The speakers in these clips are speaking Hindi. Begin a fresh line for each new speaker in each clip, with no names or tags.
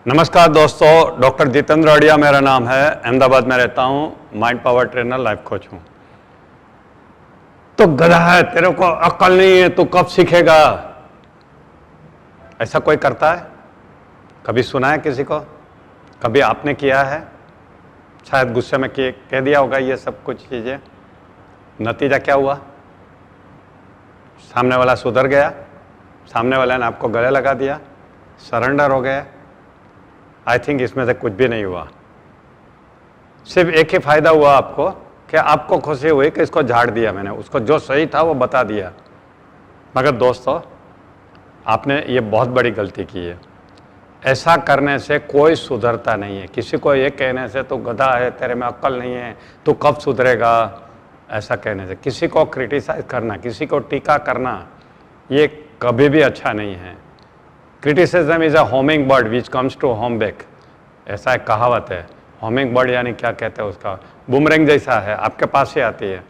नमस्कार दोस्तों, डॉक्टर जितेंद्र अड़िया मेरा नाम है। अहमदाबाद में रहता हूँ, mind power trainer, life coach हूँ। तो गधा है, तेरे को अक्ल नहीं है, तू कब सीखेगा? ऐसा कोई करता है? कभी सुना है किसी को? कभी आपने किया है? शायद गुस्से में कह दिया होगा ये सब कुछ चीजें। नतीजा क्या हुआ? सामने वाला सुधर गया, सामने वाले ने आपको गले लगा दिया, सरेंडर हो गया। आई थिंक इसमें से कुछ भी नहीं हुआ। सिर्फ एक ही फायदा हुआ आपको कि आपको खुशी हुई कि इसको झाड़ दिया मैंने, उसको जो सही था वो बता दिया। मगर दोस्तों, आपने ये बहुत बड़ी गलती की है। ऐसा करने से कोई सुधरता नहीं है। किसी को ये कहने से, तू गधा है, तेरे में अक्ल नहीं है, तू कब सुधरेगा, ऐसा कहने से, किसी को क्रिटिसाइज करना, किसी को टीका करना, ये कभी भी अच्छा नहीं है। Criticism is a homing bird which comes to home back, ऐसा एक कहावत है। होमिंग बर्ड यानी क्या कहते हैं उसका, बूमरैंग जैसा है, आपके पास ही आती है।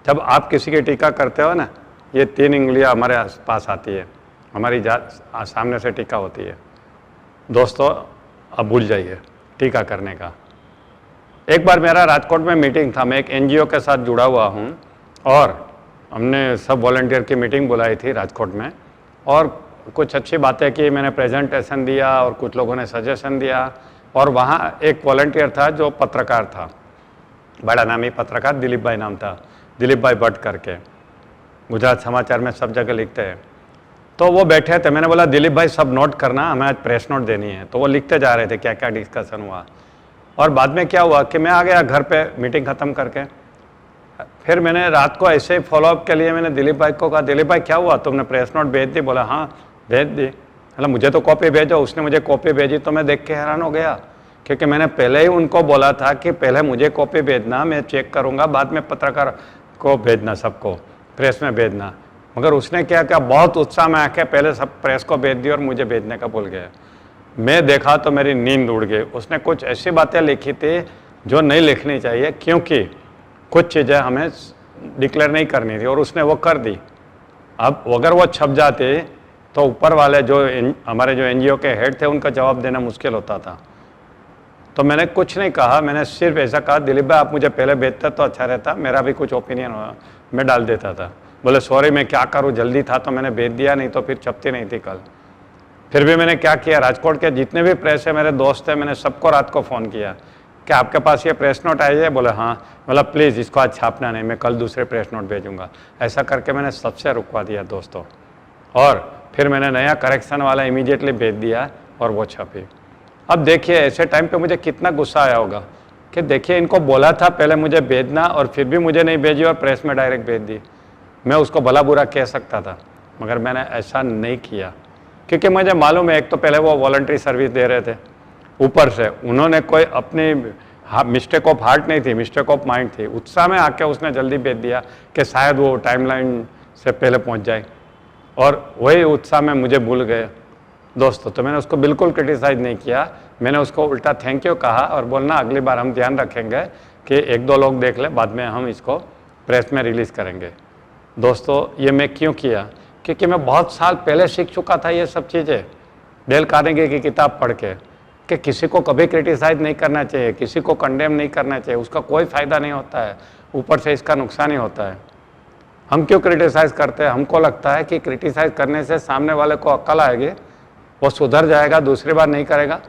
जब आप किसी की टीका करते हो ना, ये 3 उंगलियां हमारे पास आती है, हमारी सामने से टीका होती है। दोस्तों, अब भूल जाइए टीका करने का। एक बार मेरा राजकोट में मीटिंग था, मैं एक एनजीओ के साथ जुड़ा हुआ हूँ और हमने सब वॉलंटियर की मीटिंग बुलाई थी राजकोट में, और कुछ अच्छी बातें की, मैंने प्रेजेंटेशन दिया और कुछ लोगों ने सजेशन दिया। और वहाँ एक वॉलंटियर था जो पत्रकार था, बड़ा नामी पत्रकार, दिलीप भाई नाम था, दिलीप भाई भट्ट करके, गुजरात समाचार में सब जगह लिखते हैं। तो वो बैठे थे, मैंने बोला दिलीप भाई सब नोट करना, हमें आज प्रेस नोट देनी है। तो वो लिखते जा रहे थे क्या क्या डिस्कशन हुआ। और बाद में क्या हुआ कि मैं आ गया घर पे मीटिंग ख़त्म करके। फिर मैंने रात को ऐसे ही फॉलोअप के लिए मैंने दिलीप भाई को कहा, दिलीप भाई क्या हुआ, तुमने प्रेस नोट भेज दी? बोला हाँ भेज दी। मतलब मुझे तो कॉपी भेजो। उसने मुझे कॉपी भेजी तो मैं देख के हैरान हो गया, क्योंकि मैंने पहले ही उनको बोला था कि पहले मुझे कॉपी भेजना, मैं चेक करूंगा, बाद में पत्रकार को भेजना, सबको प्रेस में भेजना। मगर उसने क्या किया, बहुत उत्साह में आके पहले सब प्रेस को भेज दी और मुझे भेजने का भूल गया। मैं देखा तो मेरी नींद उड़ गई। उसने कुछ ऐसी बातें लिखी थी जो नहीं लिखनी चाहिए, क्योंकि कुछ चीज़ें हमें डिक्लेयर नहीं करनी थी और उसने वो कर दी। अब अगर वो छप जाती तो ऊपर वाले जो हमारे जो एनजीओ के हेड थे उनका जवाब देना मुश्किल होता था। तो मैंने कुछ नहीं कहा, मैंने सिर्फ ऐसा कहा, दिलीप भाई आप मुझे पहले भेजते तो अच्छा रहता, मेरा भी कुछ ओपिनियन हो, मैं डाल देता था। बोले सॉरी मैं क्या करूँ, जल्दी था तो मैंने भेज दिया, नहीं तो फिर छपती नहीं थी कल। फिर भी मैंने क्या किया, राजकोट के जितने भी प्रेस है, मेरे दोस्त थे, मैंने सबको रात को फ़ोन किया कि आपके पास ये प्रेस नोट आई है? बोले हाँ। बोला प्लीज़ इसको आज छापना नहीं, मैं कल दूसरे प्रेस नोट भेजूँगा। ऐसा करके मैंने सबसे रुकवा दिया दोस्तों। और फिर मैंने नया करेक्शन वाला इमीडिएटली भेज दिया और वो छपी। अब देखिए ऐसे टाइम पे मुझे कितना गुस्सा आया होगा कि देखिए इनको बोला था पहले मुझे भेजना और फिर भी मुझे नहीं भेजी और प्रेस में डायरेक्ट भेज दी। मैं उसको भला बुरा कह सकता था, मगर मैंने ऐसा नहीं किया, क्योंकि मुझे मालूम है एक तो पहले वो वॉलंटरी सर्विस दे रहे थे, ऊपर से उन्होंने कोई अपनी मिस्टेक ऑफ हार्ट नहीं थी, मिस्टेक ऑफ माइंड थी। उत्साह में आके उसने जल्दी भेज दिया कि शायद वो टाइमलाइन से पहले पहुंच जाए, और वही उत्साह में मुझे भूल गए दोस्तों। तो मैंने उसको बिल्कुल क्रिटिसाइज नहीं किया, मैंने उसको उल्टा थैंक यू कहा और बोलना अगली बार हम ध्यान रखेंगे कि 1-2 लोग देख ले, बाद में हम इसको प्रेस में रिलीज़ करेंगे। दोस्तों ये मैं क्यों किया, क्योंकि मैं बहुत साल पहले सीख चुका था ये सब चीज़ें डेल कार्नेगी की किताब पढ़ के, कि किसी को कभी क्रिटिसाइज नहीं करना चाहिए, किसी को कंडेम नहीं करना चाहिए, उसका कोई फ़ायदा नहीं होता है, ऊपर से इसका नुकसान ही होता है। हम क्यों क्रिटिसाइज़ करते हैं? हमको लगता है कि क्रिटिसाइज़ करने से सामने वाले को अक्ल आएगी, वो सुधर जाएगा, दूसरी बार नहीं करेगा।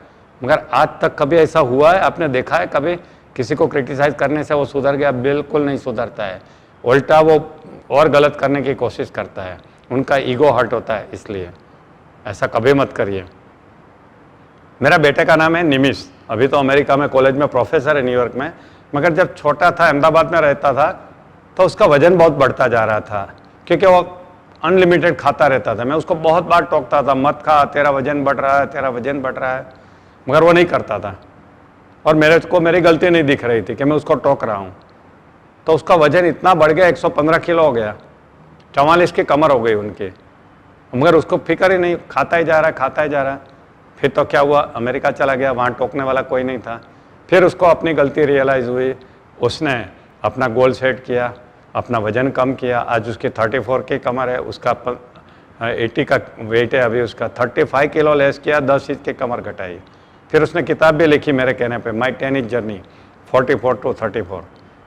मगर आज तक कभी ऐसा हुआ है, आपने देखा है कभी किसी को क्रिटिसाइज़ करने से वो सुधर गया? बिल्कुल नहीं सुधरता है, उल्टा वो और गलत करने की कोशिश करता है, उनका ईगो हर्ट होता है। इसलिए ऐसा कभी मत करिए। मेरा बेटे का नाम है निमिष, अभी तो अमेरिका में कॉलेज में प्रोफेसर है न्यूयॉर्क में, मगर जब छोटा था अहमदाबाद में रहता था तो उसका वजन बहुत बढ़ता जा रहा था, क्योंकि वो अनलिमिटेड खाता रहता था। मैं उसको बहुत बार टोकता था, मत खा, तेरा वजन बढ़ रहा है, तेरा वजन बढ़ रहा है, मगर वो नहीं करता था और मेरे को मेरी गलती नहीं दिख रही थी कि मैं उसको टोक रहा हूँ। तो उसका वजन इतना बढ़ गया, 115 किलो हो गया, 44 की कमर हो गई उनकी, मगर उसको फिक्र ही नहीं, खाता ही जा रहा है, खाता ही जा रहा है। फिर तो क्या हुआ, अमेरिका चला गया, वहाँ टोकने वाला कोई नहीं था। फिर उसको अपनी गलती रियलाइज़ हुई, उसने अपना गोल सेट किया, अपना वजन कम किया। आज उसकी 34 की कमर है, उसका 80 का वेट है अभी, उसका 35 किलो लेस किया, 10 इंच की कमर घटाई। फिर उसने किताब भी लिखी मेरे कहने पे, माई टेनिस जर्नी 44 to 34,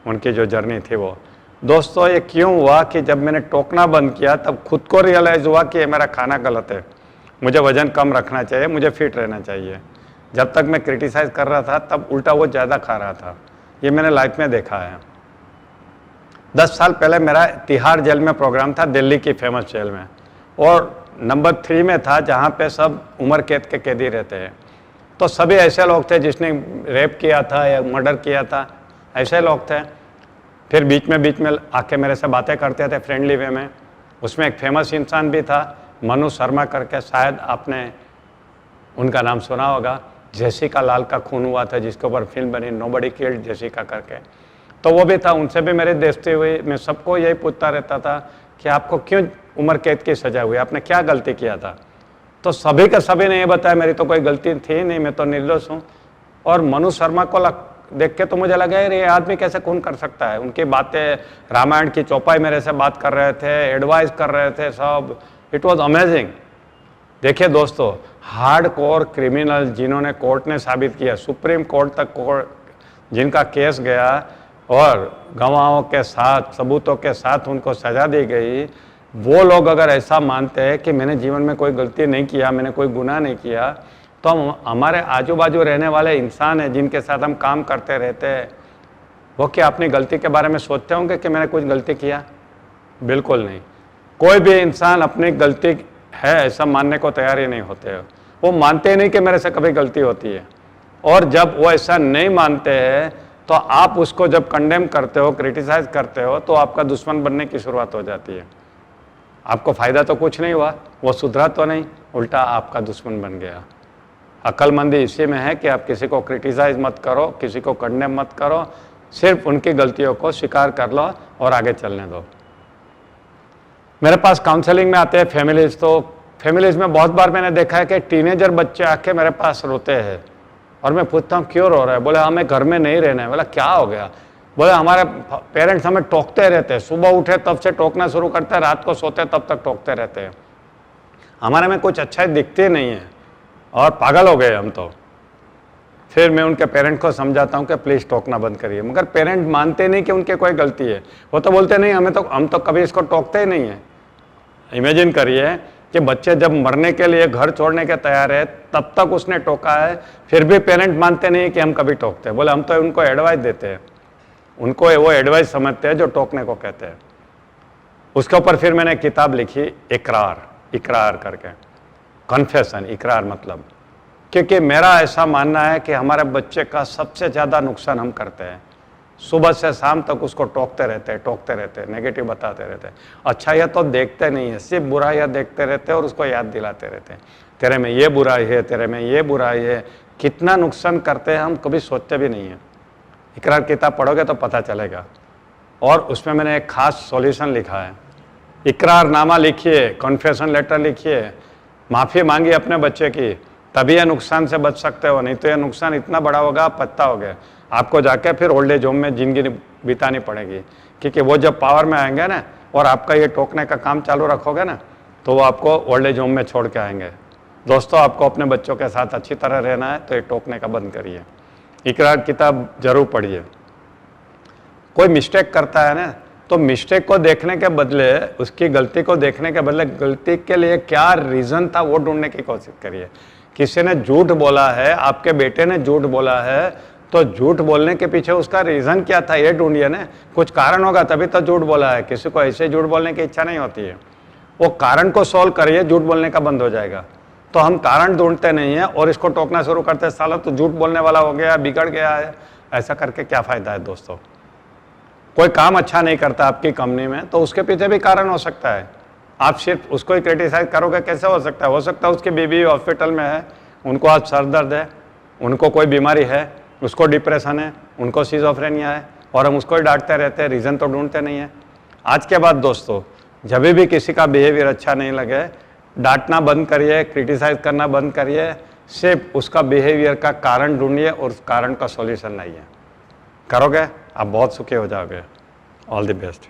उनकी जो जर्नी थी वो। दोस्तों ये क्यों हुआ कि जब मैंने टोकना बंद किया तब खुद को रियलाइज़ हुआ कि ये मेरा खाना गलत है, मुझे वज़न कम रखना चाहिए, मुझे फिट रहना चाहिए। जब तक मैं क्रिटिसाइज़ कर रहा था तब उल्टा वो ज़्यादा खा रहा था। ये मैंने लाइफ में देखा है। 10 साल पहले मेरा तिहाड़ जेल में प्रोग्राम था, दिल्ली की फेमस जेल में, और नंबर 3 में था जहाँ पे सब उम्र कैद के कैदी रहते हैं। तो सभी ऐसे लोग थे जिसने रेप किया था या मर्डर किया था, ऐसे लोग थे। फिर बीच में आके मेरे से बातें करते थे फ्रेंडली वे में। उसमें एक फेमस इंसान भी था, मनु शर्मा करके, शायद आपने उनका नाम सुना होगा। जेसिका लाल का खून हुआ था जिसके ऊपर फिल्म बनी, नोबडी किल्ड जेसिका करके, तो वो भी था। उनसे भी मेरे देखते हुए मैं सबको यही पूछता रहता था कि आपको क्यों उम्र कैद की सजा हुई, आपने क्या गलती किया था। तो सभी का सभी ने ये बताया मेरी तो कोई गलती थी नहीं, मैं तो निर्दोष हूँ। और मनु शर्मा को देख के तो मुझे लगा यार ये आदमी कैसे खून कर सकता है। उनकी बातें, रामायण की चौपाई मेरे से बात कर रहे थे, एडवाइस कर रहे थे सब, इट वॉज अमेजिंग। देखिए दोस्तों, हार्ड कोर क्रिमिनल जिन्होंने कोर्ट ने साबित किया, सुप्रीम कोर्ट तक जिनका केस गया और गवाहों के साथ, सबूतों के साथ उनको सजा दी गई, वो लोग अगर ऐसा मानते हैं कि मैंने जीवन में कोई गलती नहीं किया, मैंने कोई गुनाह नहीं किया, तो हमारे आजू बाजू रहने वाले इंसान हैं जिनके साथ हम काम करते रहते हैं, वो क्या अपनी गलती के बारे में सोचते होंगे कि मैंने कुछ गलती किया? बिल्कुल नहीं। कोई भी इंसान अपनी गलती है ऐसा मानने को तैयार ही नहीं होते। वो मानते ही नहीं कि मेरे से कभी गलती होती है। और जब वो ऐसा नहीं मानते हैं तो आप उसको जब कंडेम करते हो, क्रिटिसाइज करते हो, तो आपका दुश्मन बनने की शुरुआत हो जाती है। आपको फ़ायदा तो कुछ नहीं हुआ, वो सुधरा तो नहीं, उल्टा आपका दुश्मन बन गया। अक्लमंदी इसी में है कि आप किसी को क्रिटिसाइज मत करो, किसी को कंडेम मत करो, सिर्फ उनकी गलतियों को स्वीकार कर लो और आगे चलने दो। मेरे पास काउंसलिंग में आते हैं फैमिलीज, तो फैमिलीज में बहुत बार मैंने देखा है कि टीनेजर बच्चे आके मेरे पास रोते हैं और मैं पूछता हूँ क्यों रो रहा है? बोले हमें घर में नहीं रहना है। बोला क्या हो गया? बोले हमारे पेरेंट्स हमें टोकते रहते हैं, सुबह उठे तब से टोकना शुरू करते हैं, रात को सोते तब तक टोकते रहते हैं, हमारे में कुछ अच्छाई दिखती नहीं है और पागल हो गए हम तो। फिर मैं उनके पेरेंट को समझाता हूँ कि प्लीज़ टोकना बंद करिए, मगर पेरेंट मानते नहीं कि उनके कोई गलती है। वो तो बोलते नहीं हम तो कभी इसको टोकते ही नहीं है। इमेजिन करिए कि बच्चे जब मरने के लिए घर छोड़ने के तैयार है तब तक उसने टोका है, फिर भी पेरेंट मानते नहीं कि हम कभी टोकते हैं। बोले हम तो उनको एडवाइस देते हैं, उनको वो एडवाइस समझते हैं जो टोकने को कहते हैं। उसके ऊपर फिर मैंने किताब लिखी, इकरार करके, कन्फेशन, इकरार मतलब, क्योंकि मेरा ऐसा मानना है कि हमारे बच्चे का सबसे ज़्यादा नुकसान हम करते हैं। सुबह से शाम तक उसको टोकते रहते, नेगेटिव बताते रहते, अच्छाइयाँ तो देखते नहीं है, सिर्फ बुराइयाँ देखते रहते और उसको याद दिलाते रहते हैं, तेरे में ये बुराई है, तेरे में ये बुराई है। कितना नुकसान करते हैं हम कभी सोचते भी नहीं है। इकरार किताब पढ़ोगे तो पता चलेगा। और उसमें मैंने एक खास सॉल्यूशन लिखा है। इकरारनामा लिखिए, कन्फेशन लेटर लिखिए, माफ़ी मांगिए अपने बच्चे की, तभी यह नुकसान से बच सकते हो, नहीं तो यह नुकसान इतना बड़ा होगा, आप पछताओगे। आपको जाके फिर ओल्ड एज होम में जिंदगी बितानी पड़ेगी, क्योंकि वो जब पावर में आएंगे ना और आपका ये टोकने का काम चालू रखोगे ना, तो वो आपको ओल्ड एज होम में छोड़ के आएंगे। दोस्तों, आपको अपने बच्चों के साथ अच्छी तरह रहना है तो ये टोकने का बंद करिए। इकरार किताब जरूर पढ़िए। कोई मिस्टेक करता है ना, तो मिस्टेक को देखने के बदले, उसकी गलती को देखने के बदले गलती के लिए क्या रीज़न था वो ढूंढने की कोशिश करिए। किसी ने झूठ बोला है, आपके बेटे ने झूठ बोला है, तो झूठ बोलने के पीछे उसका रीज़न क्या था ये ढूंढिए ना। कुछ कारण होगा तभी तो झूठ बोला है। किसी को ऐसे झूठ बोलने की इच्छा नहीं होती है। वो कारण को सॉल्व करिए, झूठ बोलने का बंद हो जाएगा। तो हम कारण ढूंढते नहीं हैं और इसको टोकना शुरू करते हैं, साला तो झूठ बोलने वाला हो गया, बिगड़ गया है। ऐसा करके क्या फ़ायदा है दोस्तों? कोई काम अच्छा नहीं करता आपकी कंपनी में तो उसके पीछे भी कारण हो सकता है। आप सिर्फ उसको ही क्रिटिसाइज करोगे, कैसे हो सकता है? हो सकता है उसकी बीवी हॉस्पिटल में है, उनको आज सर दर्द है, उनको कोई बीमारी है, उसको डिप्रेशन है, उनको सिजोफ्रेनिया है, और हम उसको ही डांटते रहते हैं, रीज़न तो ढूंढते नहीं है। आज के बाद दोस्तों, जब भी किसी का बिहेवियर अच्छा नहीं लगे, डांटना बंद करिए, क्रिटिसाइज करना बंद करिए, सिर्फ उसका बिहेवियर का कारण ढूंढिए और उस कारण का सॉल्यूशन लाइए। करोगे, आप बहुत सुखी हो जाओगे। All the best.